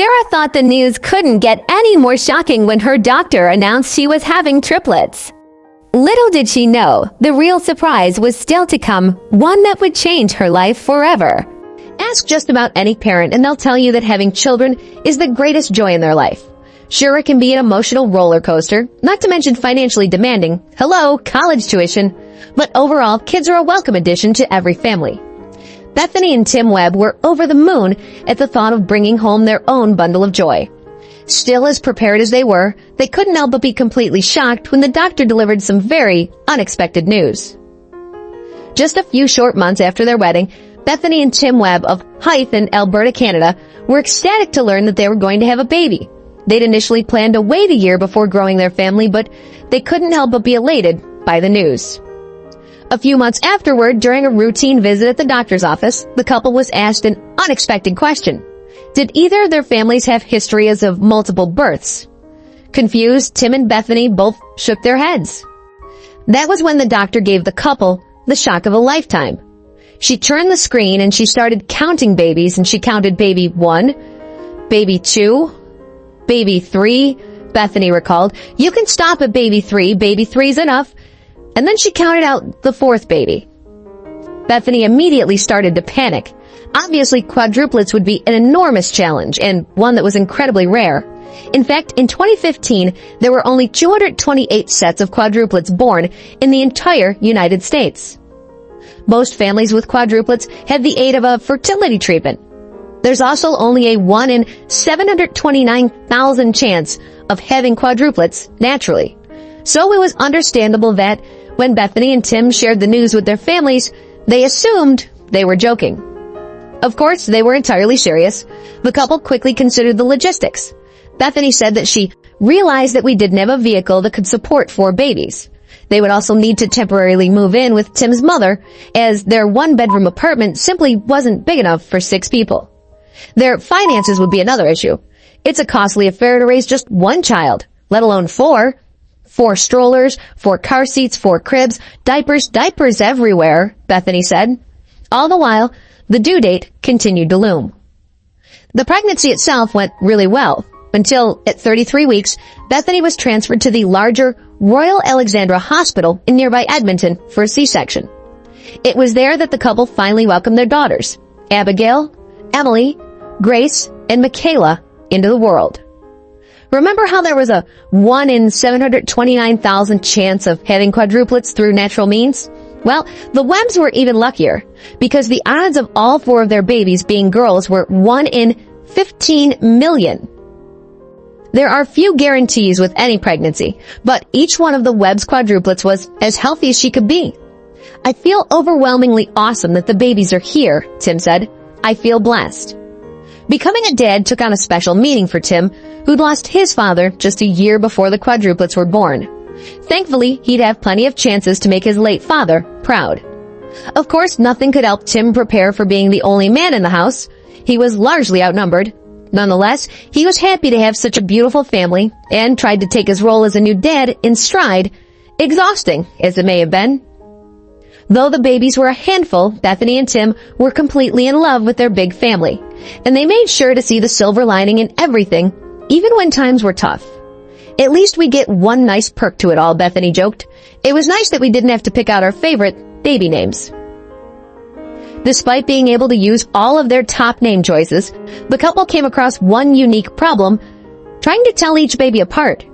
Sarah thought the news couldn't get any more shocking when her doctor announced she was having triplets. Little did she know, the real surprise was still to come, one that would change her life forever. Ask just about any parent and they'll tell you that having children is the greatest joy in their life. Sure, it can be an emotional roller coaster, not to mention financially demanding. Hello, college tuition. But overall, kids are a welcome addition to every family. Bethany and Tim Webb were over the moon at the thought of bringing home their own bundle of joy. Still as prepared as they were, they couldn't help but be completely shocked when the doctor delivered some very unexpected news. Just a few short months after their wedding, Bethany and Tim Webb of Hythe in Alberta, Canada, were ecstatic to learn that they were going to have a baby. They'd initially planned to wait a year before growing their family, but they couldn't help but be elated by the news. A few months afterward, during a routine visit at the doctor's office, the couple was asked an unexpected question. Did either of their families have histories of multiple births? Confused, Tim and Bethany both shook their heads. That was when the doctor gave the couple the shock of a lifetime. She turned the screen and she started counting babies, and she counted baby 1, baby 2, baby 3. Bethany recalled, "You can stop at baby 3, baby 3's enough." And then she counted out the 4th baby. Bethany immediately started to panic. Obviously, quadruplets would be an enormous challenge, and one that was incredibly rare. In fact, in 2015, there were only 228 sets of quadruplets born in the entire United States. Most families with quadruplets have the aid of a fertility treatment. There's also only a 1 in 729,000 chance of having quadruplets naturally. So it was understandable that when Bethany and Tim shared the news with their families, they assumed they were joking. Of course, they were entirely serious. The couple quickly considered the logistics. Bethany said that she realized that we didn't have a vehicle that could support 4 babies. They would also need to temporarily move in with Tim's mother, as their 1-bedroom apartment simply wasn't big enough for 6 people. Their finances would be another issue. It's a costly affair to raise just 1 child, let alone 4. 4 strollers, 4 car seats, 4 cribs, diapers everywhere, Bethany said. All the while, the due date continued to loom. The pregnancy itself went really well, until at 33 weeks, Bethany was transferred to the larger Royal Alexandra Hospital in nearby Edmonton for a C-section. It was there that the couple finally welcomed their daughters, Abigail, Emily, Grace, and Michaela, into the world. Remember how there was a 1 in 729,000 chance of having quadruplets through natural means? Well, the Webbs were even luckier, because the odds of all 4 of their babies being girls were 1 in 15 million. There are few guarantees with any pregnancy, but each one of the Webbs' quadruplets was as healthy as she could be. "I feel overwhelmingly awesome that the babies are here," Tim said. "I feel blessed." Becoming a dad took on a special meaning for Tim, who'd lost his father just a year before the quadruplets were born. Thankfully, he'd have plenty of chances to make his late father proud. Of course, nothing could help Tim prepare for being the only man in the house. He was largely outnumbered. Nonetheless, he was happy to have such a beautiful family and tried to take his role as a new dad in stride, exhausting as it may have been. Though the babies were a handful, Bethany and Tim were completely in love with their big family, and they made sure to see the silver lining in everything, even when times were tough. "At least we get one nice perk to it all," Bethany joked. "It was nice that we didn't have to pick out our favorite baby names." Despite being able to use all of their top name choices, the couple came across one unique problem, trying to tell each baby apart.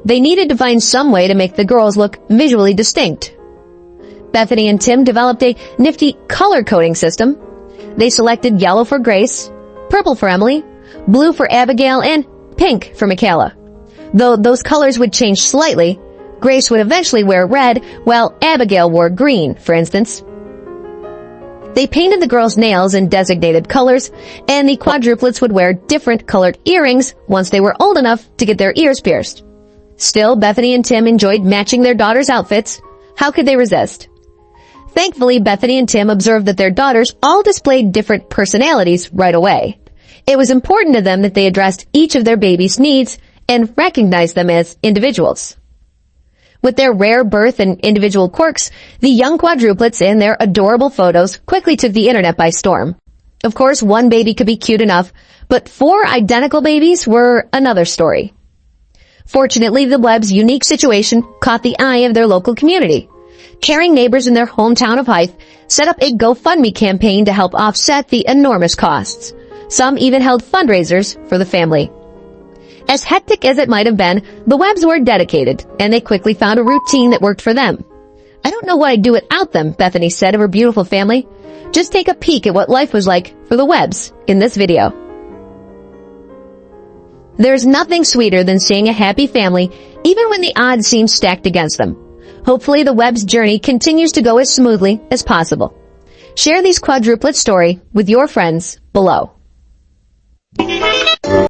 They needed to find some way to make the girls look visually distinct. Bethany and Tim developed a nifty color coding system. They selected yellow for Grace, purple for Emily, blue for Abigail, and pink for Michaela. Though those colors would change slightly, Grace would eventually wear red, while Abigail wore green, for instance. They painted the girls' nails in designated colors, and the quadruplets would wear different colored earrings once they were old enough to get their ears pierced. Still, Bethany and Tim enjoyed matching their daughters' outfits. How could they resist? Thankfully, Bethany and Tim observed that their daughters all displayed different personalities right away. It was important to them that they addressed each of their babies' needs and recognized them as individuals. With their rare birth and individual quirks, the young quadruplets and their adorable photos quickly took the internet by storm. Of course, one baby could be cute enough, but 4 identical babies were another story. Fortunately, the Webbs' unique situation caught the eye of their local community. Caring neighbors in their hometown of Hythe set up a GoFundMe campaign to help offset the enormous costs. Some even held fundraisers for the family. As hectic as it might have been, the Webbs were dedicated, and they quickly found a routine that worked for them. "I don't know what I'd do without them," Bethany said of her beautiful family. Just take a peek at what life was like for the Webbs in this video. There's nothing sweeter than seeing a happy family, even when the odds seem stacked against them. Hopefully the Webbs' journey continues to go as smoothly as possible. Share these quadruplet story with your friends below.